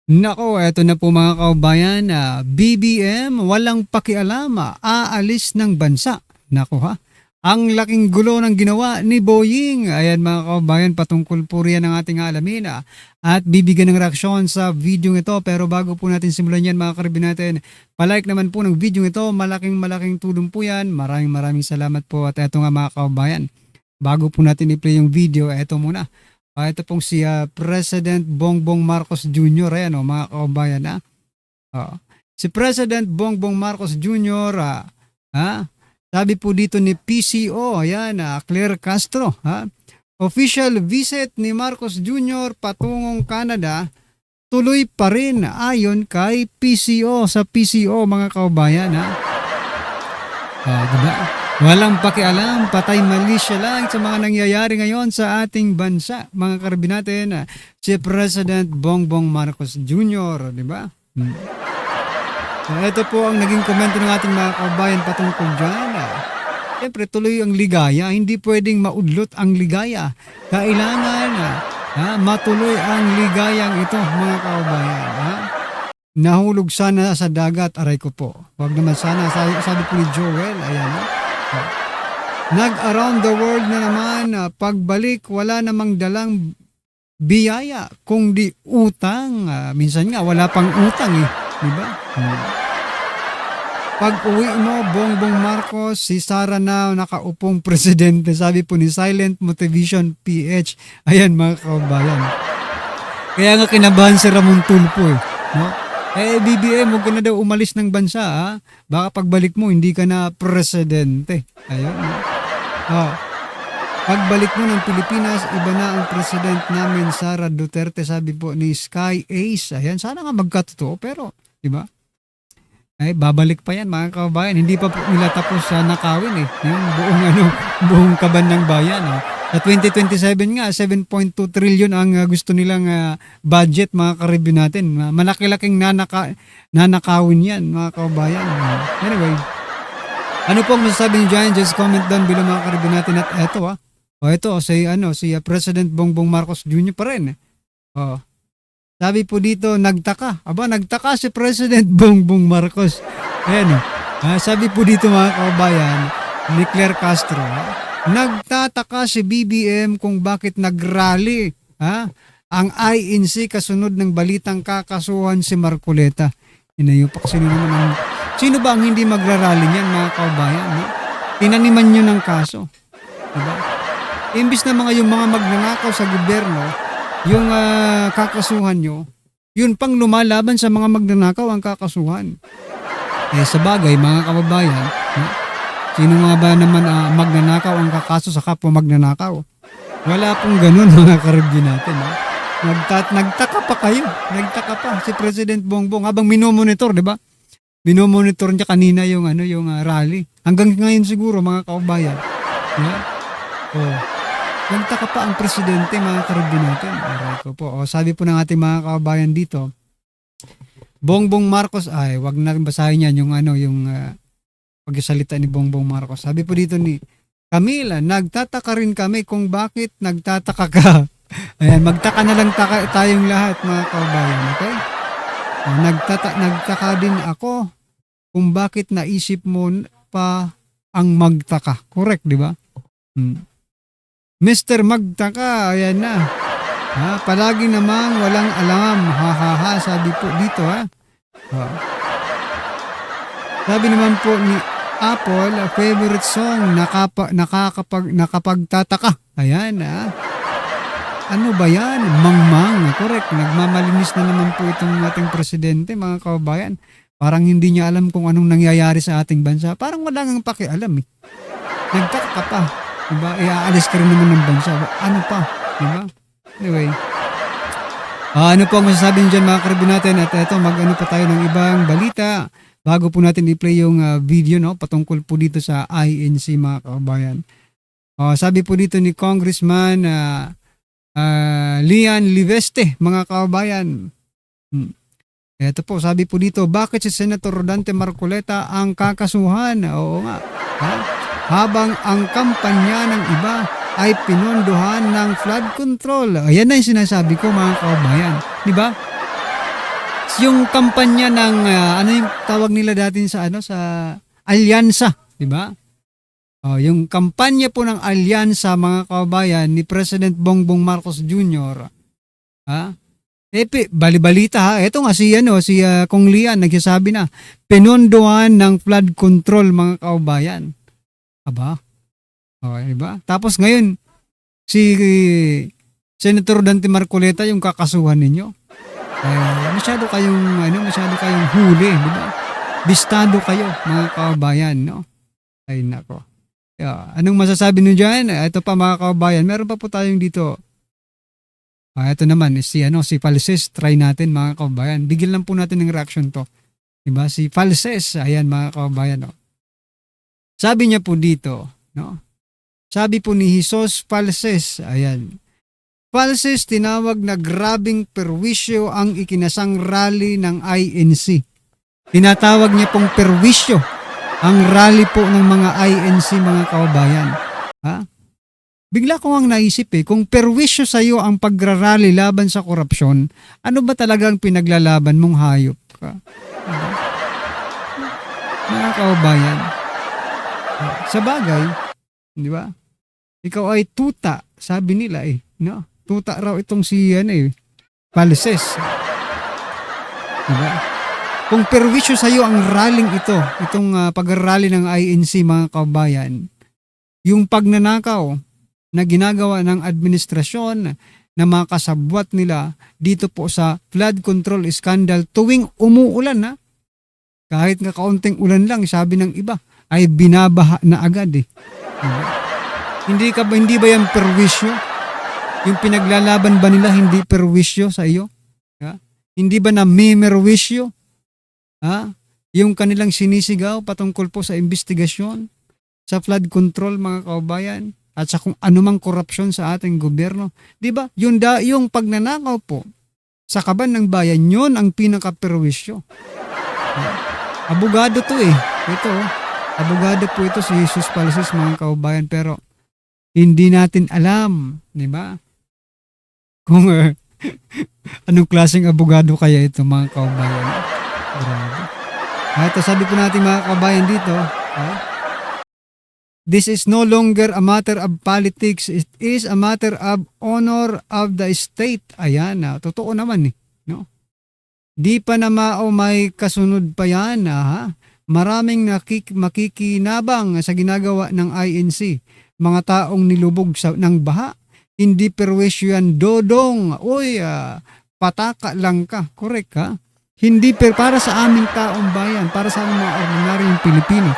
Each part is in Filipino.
Nako, eto na po mga kaubayan, BBM walang pakialam, aalis ng bansa. Nako ha, ang laking gulo ng ginawa ni Boying. Ayan mga kaubayan, patungkol po riyan ang ating alamin at bibigyan ng reaksyon sa video ito. Pero bago po natin simulan yan mga karibin natin, palike naman po ng video ito. Malaking tulong po yan. Maraming salamat po. At eto nga mga kaubayan, bago po natin i-play yung video, eto muna. Ito pong si President Bongbong Marcos Jr. Ayan o mga kaubayan na. Si President Bongbong Marcos Jr. Sabi po dito ni PCO, ayan, Claire Castro. Official visit ni Marcos Jr. patungong Canada tuloy pa rin ayon kay PCO. Sa PCO mga kaubayan diba? Walang pakialam, patay mali siya lang sa mga nangyayari ngayon sa ating bansa. Mga karabin natin, si President Bongbong Marcos Jr., di ba? Ito po ang naging komento ng ating mga kabayan patungkol dyan. Siyempre, tuloy ang ligaya. Hindi pwedeng maudlot ang ligaya. Kailangan matuloy ang ligayang ito, mga kabayan. Nahulog sana sa dagat, aray ko po. Huwag naman sana, sabi po ni Joel, ayan nag-around the world na naman, pagbalik wala namang dalang biyaya kung di utang. Minsan nga wala pang utang diba? Pag uwi mo, Bongbong Marcos, si Sara na nakaupong presidente, sabi po ni Silent Motivation PH. Ayan mga kabayan. Kaya nga kinabahan si Ramon Tulfo no? BBM, huwag ka na daw umalis ng bansa, Baka pagbalik mo, hindi ka na presidente. Ayun. Pagbalik mo ng Pilipinas, iba na ang president namin, Sara Duterte, sabi po ni Sky Ace. Ayan, sana nga magkatotoo, pero, di ba? Babalik pa yan, mga kabayan. Hindi pa po nila tapos sa nakawin, Yung buong kaban ng bayan, Sa 2027 nga, 7.2 trillion ang gusto nilang budget, mga karibin natin. Malaki-laking nanakawin yan, mga kabayan. Anyway, ano po ang masasabi niyo dyan? Just comment down below mga karibin natin. At eto, si President Bongbong Marcos Jr. pa rin. Sabi po dito, nagtaka si President Bongbong Marcos. Ayan sabi po dito mga kabayan, ni Claire Castro, nagtataka si BBM kung bakit nagrally ang INC kasunod ng balitang kakasuhan si Marcoleta. Inayupak sino ba ang hindi magrarally niyan mga kaubayan? Tinaniman nyo ng kaso. Diba? Imbis na yung mga magnanakaw sa gobyerno, yung kakasuhan nyo, yun pang lumalaban sa mga magnanakaw ang kakasuhan. Sa bagay mga kababayan, sino nga ba naman magnanakaw ang kakaso sa kapwa magnanakaw? Wala pong ganun mga karibyo natin. Nagtaka pa kayo. Nagtaka pa si President Bongbong habang minomonitor, di ba? Minomonitor niya kanina yung rally. Hanggang ngayon siguro mga kababayan. Nagtaka pa ang presidente mga karibyo natin. Sabi po ng ating mga kababayan dito, Bongbong Marcos, wag na basahin yan yung pagsasalita ni Bongbong Marcos. Sabi po dito ni Camila, nagtataka rin kami kung bakit nagtataka ka. Ayan, magtaka na lang tayong lahat mga kababayan, okay? Nagtaka din ako kung bakit naisip mo pa ang magtaka. Correct, di ba? Mr. Magtaka, ayan na. Palagi namang walang alam. Sabi po dito Sabi naman po ni Apple, favorite song, nakapagtataka. Ayan Ano ba yan? Mangmang. Correct. Nagmamalinis na naman po itong ating presidente, mga kababayan. Parang hindi niya alam kung anong nangyayari sa ating bansa. Parang wala nang pakialam Nagtaka ka pa. Diba? Aalis ka rin naman ng bansa. Ano pa? Diba? Anyway. Ano po ang masasabi niyo dyan mga karibin natin? At eto, pa tayo ng ibang balita. Bago po natin i-play yung video patungkol po dito sa INC mga kababayan. Sabi po dito ni Congressman Lian Liveste mga kababayan. Ito po, sabi po dito, bakit si Senator Rodante Marcoleta ang kakasuhan? Oo nga. Habang ang kampanya ng iba ay pinondohan ng flood control. Ayan na yung sinasabi ko mga kababayan. Di ba? yung kampanya ng ano yung tawag nila dati sa ano sa alyansa, di ba? Oh, yung kampanya po ng alyansa mga kababayan ni President Bongbong Marcos Jr. Ha? Bali-balita ha. Ito nga si Kong Lian nagsasabi na pinondohan ng flood control mga kababayan. Aba? Okay, di ba? Tapos ngayon si Senator Dante Marcoleta yung kakasuhan ninyo. Masyado kayong huli, di ba? Bistado kayo, mga kababayan, no? Ay nako. Anong masasabi niyo diyan? Ito pa mga kababayan, meron pa po tayong dito. Ito naman si Falses, try natin mga kababayan. Bigyan lang po natin ng reaction to. Di ba? Si Falses, ayan mga kababayan, no? Sabi niya po dito, no? Sabi po ni Jesus Falses, ayan. Falses tinawag na grabing perwisyo ang ikinasang rally ng INC. Tinatawag niya pong perwisyo ang rally po ng mga INC mga kababayan. Ha? Bigla ko ang naisip kung perwisyo sa iyo ang pagrarally laban sa korupsyon, ano ba talagang pinaglalaban mong hayop ka? Diba? Mga kababayan. Sa bagay, di ba? Ikaw ay tuta, sabi nila no? Tuta raw itong si Falses. Diba? Kung perwisyo sa iyo ang rallying itong pag-rally ng INC mga kababayan, yung pagnanakaw na ginagawa ng administrasyon na mga kasabwat nila dito po sa flood control scandal tuwing umuulan na, kahit nga kaunting ulan lang, sabi ng iba, ay binabaha na agad Diba? Hindi ba yan perwisyo? Yung pinaglalaban ba nila hindi perwisyo sa iyo? Ha? Hindi ba na mimerwisyo? Ha? Yung kanilang sinisigaw patungkol po sa investigasyon, sa flood control mga kababayan, at sa kung anumang korupsyon sa ating gobyerno. Di ba? Yung pagnanakaw po sa kaban ng bayan, yun ang pinaka-perwisyo. Abogado to Ito, abogado po ito si Jesus Falses mga kababayan, pero hindi natin alam, di ba? Kung anong klaseng abogado kaya ito mga kababayan. Grabe. Ito sabi po natin mga kababayan dito, this is no longer a matter of politics, it is a matter of honor of the state. Ayan totoo naman no? Di pa na may kasunod pa yan Maraming makikinabang sa ginagawa ng INC. Mga taong nilubog ng baha. Hindi perwisyo yan, dodong. Uy, pataka lang ka. Correct Hindi para sa aming taong bayan, para sa aming mga ordinaryong Pilipino.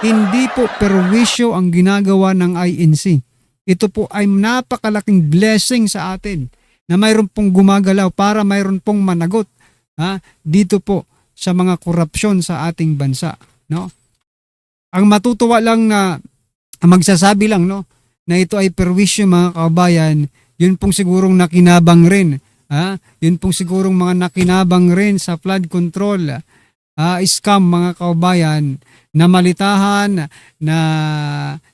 Hindi po perwisyo ang ginagawa ng INC. Ito po ay napakalaking blessing sa atin na mayroon pong gumagalaw para mayroon pong managot dito po sa mga korupsyon sa ating bansa. No? Ang matutuwa lang na magsasabi lang na ito ay perwisyo mga kababayan, yun pong sigurong nakinabang rin. Yun pong sigurong mga nakinabang rin sa flood control scam mga kababayan, na malitahan, na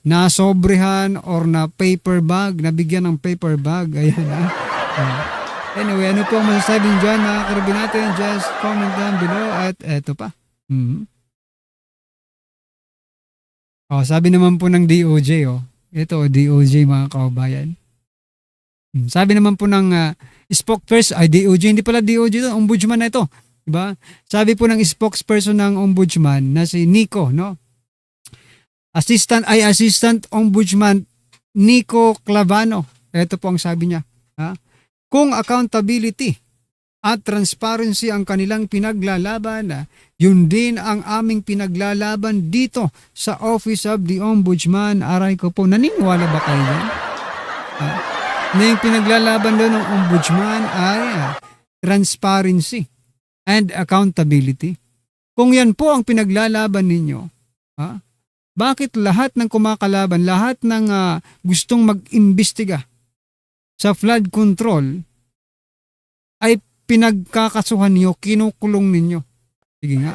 nasobrehan or na paper bag, nabigyan ng paper bag. Ayan Anyway, ano po ang masasabi dyan mga karabin natin? Just comment down below at eto pa. Sabi naman po ng DOJ ito DOJ mga kababayan. Sabi naman po ng spokesperson, DOJ, hindi pala DOJ ito, ombudsman na ito. Diba? Sabi po ng spokesperson ng ombudsman na si Nico, Assistant Ombudsman Nico Clavano. Ito po ang sabi niya. Kung accountability at transparency ang kanilang pinaglalaban, yun din ang aming pinaglalaban dito sa Office of the Ombudsman. Aray ko po, naniniwala ba kayo yan? Na yung pinaglalaban doon ng ombudsman ay transparency and accountability. Kung yan po ang pinaglalaban ninyo, bakit lahat ng kumakalaban, lahat ng gustong mag-imbestiga sa flood control ay pinagkakasuhan niyo, kinukulong ninyo? Sige nga.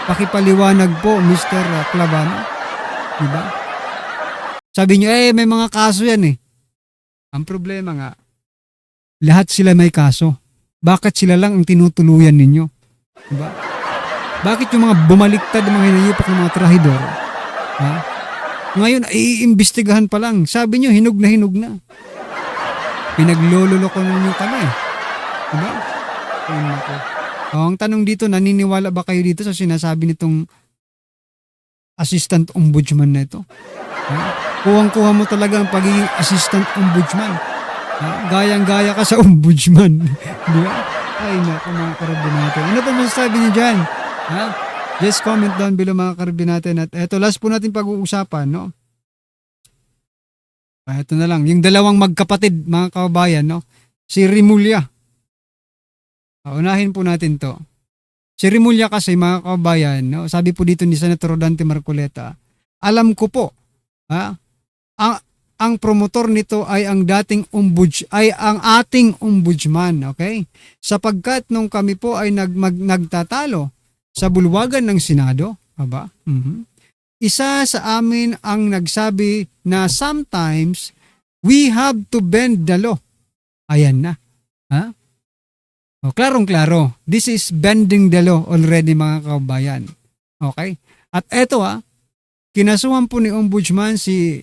Pakipaliwanag po, Mr. Clavano. Diba? Sabi niyo, may mga kaso yan Ang problema nga, lahat sila may kaso. bakit sila lang ang tinutuluyan ninyo? Diba? Bakit yung mga bumaliktad, mga hinayupak ng mga trahidor, ha? Ngayon, iimbestigahan pa lang. Sabi nyo, hinog na. Pinaglololoko ninyo kami. Diba? Ayun ako. Ang tanong dito, naniniwala ba kayo dito sa sinasabi nitong assistant ombudsman na ito? Ha? Kuhang-kuha mo talaga ang pagiging assistant ombudsman. Ha? Gayang-gaya ka sa ombudsman. Di ba? Ay naku mga karabinate. Ano pa masasabi niyo dyan? Ha? Just comment down below mga karabinate. At eto, last po natin pag-uusapan, no? Ito na lang. Yung dalawang magkapatid, mga kababayan, no? Si Rimulya. Unahin po natin to. Si Rimulya kasi, mga kababayan, no? Sabi po dito ni Senator Dante Marcoleta, alam ko po, ha? Ang promotor nito ay ang ating ombudsman, okay? Sapagkat nung kami po ay nagtatalo sa bulwagan ng Senado, aba? Isa sa amin ang nagsabi na sometimes we have to bend the law. Ayan na. Ha? O, klarong-klaro. This is bending the law already, mga kababayan. Okay? At eto kinasuhan po ni Ombudsman si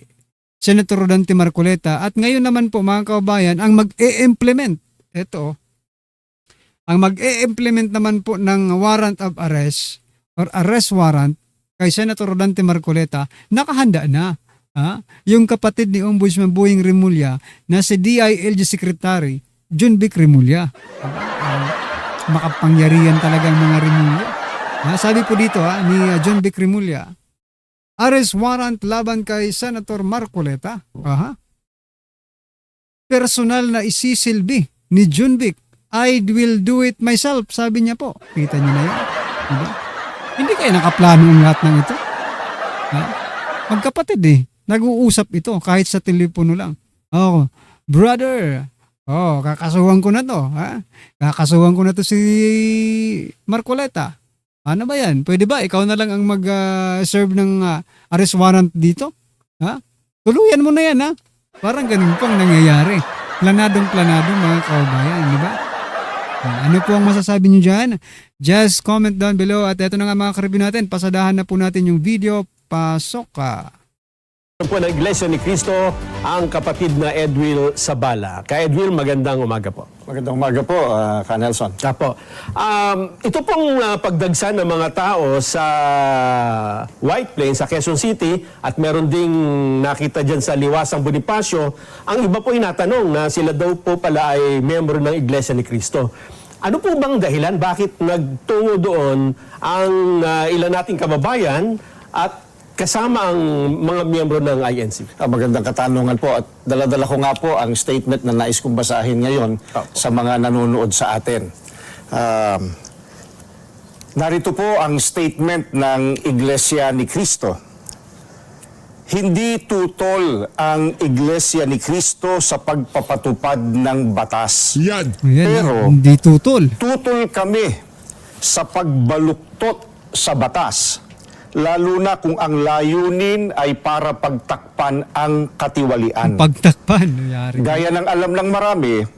Senator Dante Marcoleta at ngayon naman po, mga kababayan, ang mag-e-implement. Ito, ang mag-e-implement naman po ng warrant of arrest or arrest warrant kay Senator Dante Marcoleta, nakahanda na. Ha? Yung kapatid ni Ombudsman Boying Rimulya na si DILG Secretary John Vic Rimulya. Makapangyarihan talaga ang mga Rimulya. Sabi po dito ni John Vic Rimulya, arrest warrant laban kay Senator Marcoleta. Personal na isisilbi ni John Vic. I will do it myself, sabi niya po. Kita niyo na yan. Diba? Hindi kayo nakaplano ang lahat ng ito. Magkapatid nag-uusap ito kahit sa telepono lang. Oh, brother, kakasuhan ko na to. Kakasuhan ko na to si Marcoleta. Ano ba yan? Pwede ba? Ikaw na lang ang mag-serve ng arrest warrant dito? Tuluyan mo na yan, Parang ganun pang nangyayari. Planadong-planado, mga kababayan, di ba? Ano po ang masasabi niyo dyan? Just comment down below. At eto na nga mga karibin natin, pasadahan na po natin yung video. Pasok ka! Po ng Iglesia ni Cristo, ang kapatid na Edwil Sabala. Ka Edwil, magandang umaga po. Magandang umaga po, Ka Nelson. Apo. Ito pong pagdagsa ng mga tao sa White Plains, sa Quezon City, at meron ding nakita dyan sa Liwasang Bonifacio, ang iba po inatanong na sila daw po pala ay miyembro ng Iglesia ni Cristo. Ano po bang dahilan? Bakit nagtungo doon ang ilan nating kababayan at kasama ang mga miyembro ng INC? Magandang katanungan po at dala-dala ko nga po ang statement na nais kong basahin ngayon sa mga nanonood sa atin. Narito po ang statement ng Iglesia ni Cristo. Hindi tutol ang Iglesia ni Cristo sa pagpapatupad ng batas. Ayan, Pero hindi tutol. tutol kami sa pagbaluktot sa batas, lalo na kung ang layunin ay para pagtakpan ang katiwalian. Pagtakpan. Nangyari. Gaya ng alam ng marami,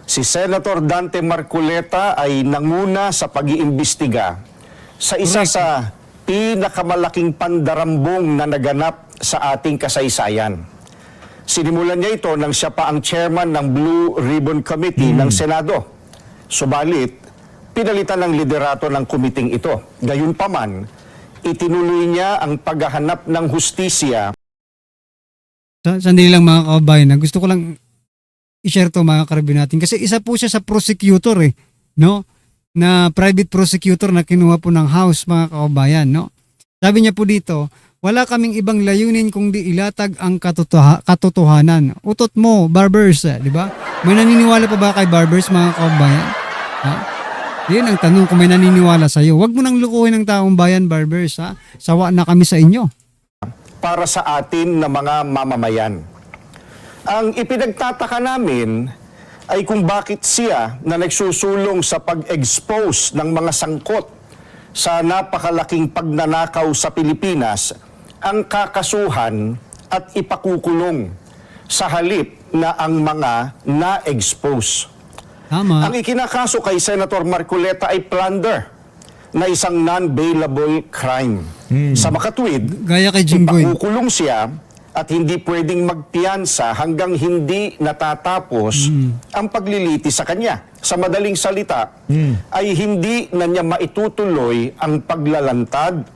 si Senator Dante Marcoleta ay nanguna sa pag-iimbestiga sa isa sa pinakamalaking pandarambong na naganap sa ating kasaysayan. Sinimulan niya ito nang siya pa ang chairman ng Blue Ribbon Committee ng Senado. Subalit, pinalitan ng liderato ng kumiting ito. Gayunpaman, itinuloy niya ang paghahanap ng hustisya. Sandali lang mga kababayan, gusto ko lang i-share to mga karabin natin kasi isa po siya sa prosecutor no? Na private prosecutor na kinuha po ng House, mga kababayan, no? Sabi niya po dito, wala kaming ibang layunin kundi ilatag ang katotohanan. Utot mo, Barbers, di ba? May naniniwala pa ba kay Barbers, mga kababayan? Yun ang tanong, kung may naniniwala sa iyo. Huwag mo nang lukuhin ng taong bayan, Barbers, Sawa na kami sa inyo. Para sa atin na mga mamamayan. Ang ipinagtataka namin ay kung bakit siya na nagsusulong sa pag-expose ng mga sangkot sa napakalaking pagnanakaw sa Pilipinas ang kakasuhan at ipakukulong sa halip na ang mga na-expose. Tama. Ang ikinakaso kay Senator Marcoleta ay plunder na isang non-bailable crime. Sa makatwid, Gaya kay Jinggoy. ipakukulong siya at hindi pwedeng magpiyansa hanggang hindi natatapos ang paglilitis sa kanya. Sa madaling salita, ay hindi na niya maitutuloy ang paglalantad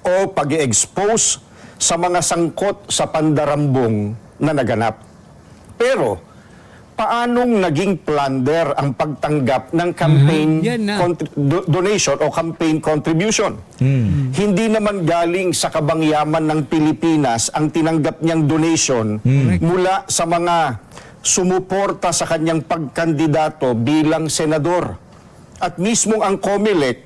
o pag-expose sa mga sangkot sa pandarambong na naganap. Pero, paanong naging plunder ang pagtanggap ng campaign Yan na. donation o campaign contribution? Hindi naman galing sa kabangyaman ng Pilipinas ang tinanggap niyang donation mula sa mga sumuporta sa kanyang pagkandidato bilang senador. At mismong ang COMELEC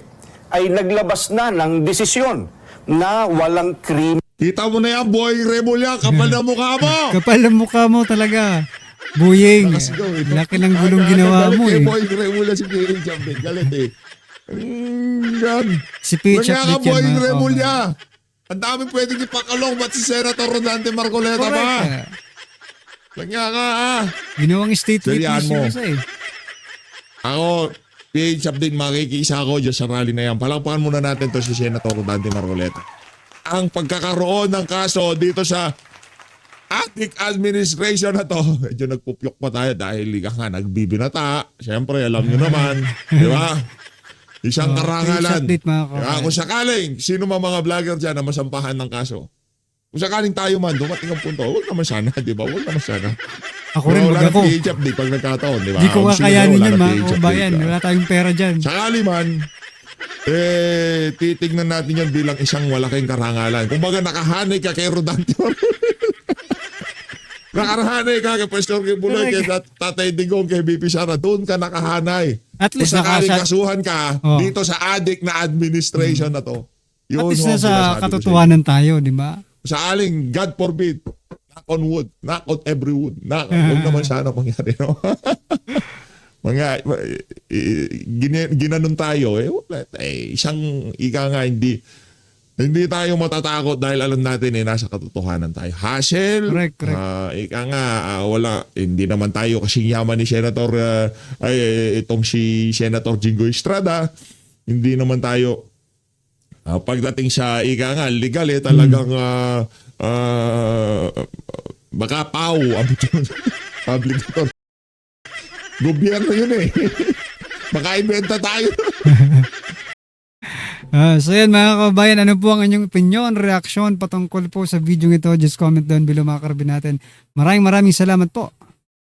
ay naglabas na ng desisyon na walang krimen. Kita mo na yan, boy Remulla, kapal na mukha mo! Kapal ang mukha mo talaga. Buying. Laki ng gulong ginawa mo eh. Boy Remulla si Pierre Jambin, galit eh. Yan. Si Pitch Kanya ka, update boy yan. Remulla. Ang dami pwedeng ipakalong, ba't si Senator Rodante Marcoleta ba? Correct. Kanya ka, ah. Ginawang state Salihan witness mo. yung isa eh. Ako, PH update, makikiisa ako dyan sa rally na yan. Palakpakan muna natin to si Senator Rodante Marcoleta. Ang pagkakaroon ng kaso dito sa ATIC administration na to, medyo nagpupyok pa tayo dahil liga nga nagbibinata. Siyempre, alam nyo naman, di ba? Isang karangalan. Update, mga Diba? kabayan. Kung sakaling, sino mga vlogger dyan na masampahan ng kaso? Kung sakaling tayo man, dumating ang punto, huwag naman sana, di ba? Huwag naman sana. Ako rin, Wala wag ako. ng PH update pag nagkataon, di ba? Di ko Kung sino kakayanin wala yan, ng mga PH update, kabayan. di ba? Wala tayong pera dyan. Sakali man, titignan natin yan bilang isang malaking karangalan. Kung baga nakahanay ka kay Rodante nakahanay ka kay Pastor Kibuloy, kay Tatay Digong, kay BP Sara, doon ka nakahanay. At least Kung sakaling nakasa- kasuhan ka Oh. dito sa ADIC na administration na to. At Yun least ho ang nasa sinasabi ko katotohanan tayo, di ba? sa aling, God forbid, knock on wood, knock on every wood, huwag naman sana mangyari, no? Ginanon tayo, wala, isang ika nga, hindi tayo matatakot dahil alam natin nasa katotohanan tayo. Hassle, Correct. ika nga, wala, hindi naman tayo kasing yaman ni Senator, itong si Senator Jinggoy Estrada, hindi naman tayo, pagdating sa ika nga, legal talagang baka pau public sector. Gobyerno yun eh. Baka ibenta tayo. So yan mga kabayan, ano po ang inyong opinion, reaksyon patungkol po sa video ito? Just comment down below mga karabin natin. Maraming salamat po.